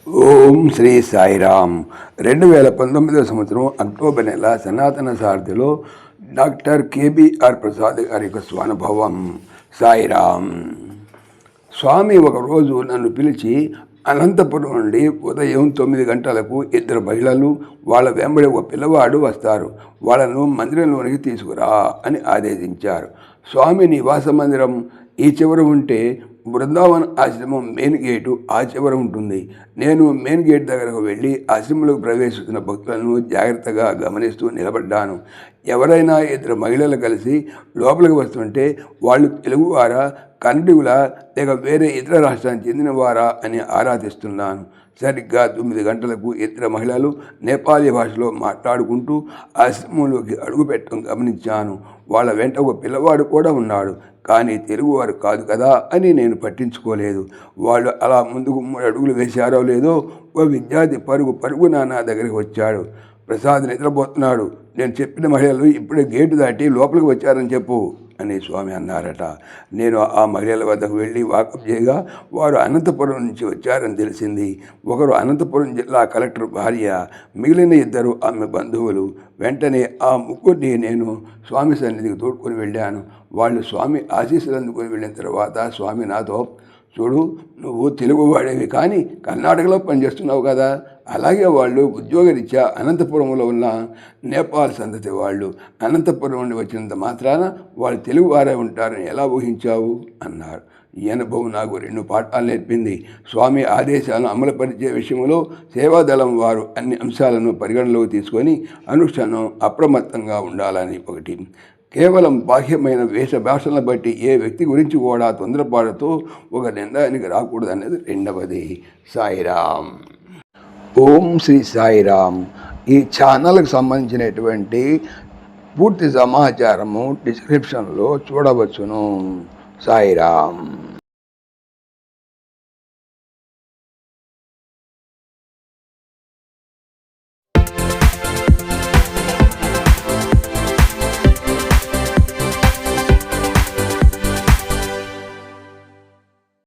ఓం శ్రీ సాయిరామ్. 2019 సంవత్సరం అక్టోబర్ నెల సనాతన సారథిలో డాక్టర్ కేబీఆర్ ప్రసాద్ గారి యొక్క స్వానుభవం. సాయిరామ్. స్వామి ఒకరోజు నన్ను పిలిచి అనంతపురం నుండి ఉదయం 9 గంటలకు 2 మహిళలు వాళ్ళ వెంబడి ఒక పిల్లవాడు వస్తారు, వాళ్ళను మందిరంలోనికి తీసుకురా అని ఆదేశించారు. స్వామి నివాస మందిరం ఈ చివర ఉంటే బృందావన ఆశ్రమం మెయిన్ గేటు ఆ చివర ఉంటుంది. నేను మెయిన్ గేట్ దగ్గరకు వెళ్ళి ఆశ్రమంలోకి ప్రవేశిస్తున్న భక్తులను జాగ్రత్తగా గమనిస్తూ నిలబడ్డాను. ఎవరైనా 2 మహిళలు కలిసి లోపలికి వస్తుంటే వాళ్ళు తెలుగువారా, కన్నడిగులా, లేక వేరే ఇతర రాష్ట్రానికి చెందినవారా అని ఆరా తీస్తున్నాను. సరిగ్గా 9 గంటలకు 2 మహిళలు నేపాలీ భాషలో మాట్లాడుకుంటూ ఆశ్రమంలోకి అడుగుపెట్టడం గమనించాను. వాళ్ళ వెంట ఒక పిల్లవాడు కూడా ఉన్నాడు, కానీ తెలుగువారు కాదు కదా అని నేను పట్టించుకోలేదు. వాళ్ళు అలా ముందుకు 3 అడుగులు వేశారో లేదో ఓ విద్యార్థి పరుగున నా దగ్గరికి వచ్చాడు. ప్రసాద్ నిద్రపోతున్నాడు, నేను చెప్పిన మహిళలు ఇప్పుడే గేటు దాటి లోపలికి వచ్చారని చెప్పు అని స్వామి అన్నారట. నేను ఆ మహిళల వద్దకు వెళ్ళి వాకప్ చేయగా వారు అనంతపురం నుంచి వచ్చారని తెలిసింది. ఒకరు అనంతపురం జిల్లా కలెక్టర్ భార్య, మిగిలిన 2 ఆమె బంధువులు. వెంటనే ఆ ముగ్గురిని నేను స్వామి సన్నిధికి తోడుకొని వెళ్ళాను. వాళ్ళు స్వామి ఆశీస్సులు అందుకొని వెళ్ళిన తర్వాత స్వామి నాతో, చూడు, నువ్వు తెలుగువాడేవి కానీ కర్ణాటకలో పనిచేస్తున్నావు కదా, అలాగే వాళ్ళు ఉద్యోగరీత్యా అనంతపురంలో ఉన్న నేపాల్ సంతతి వాళ్ళు. అనంతపురం నుండి వచ్చినంత మాత్రాన వాళ్ళు తెలుగువారే ఉంటారని ఎలా ఊహించావు అన్నారు. ఈ అనుభవం నాకు 2 పాఠాలు నేర్పింది. స్వామి ఆదేశాలను అమలుపరిచే విషయంలో సేవాదళం వారు అన్ని అంశాలను పరిగణలోకి తీసుకొని అనుక్షణం అప్రమత్తంగా ఉండాలని ఒకటి. కేవలం బాహ్యమైన వేషభాషలను బట్టి ఏ వ్యక్తి గురించి కూడా తొందరపాటుతో ఒక నిర్ణయానికి రాకూడదనేది 2వది. సాయిరామ్. ఓం శ్రీ సాయిరామ్. ఈ ఛానల్కి సంబంధించినటువంటి పూర్తి సమాచారము డిస్క్రిప్షన్లో చూడవచ్చును. సాయిరామ్.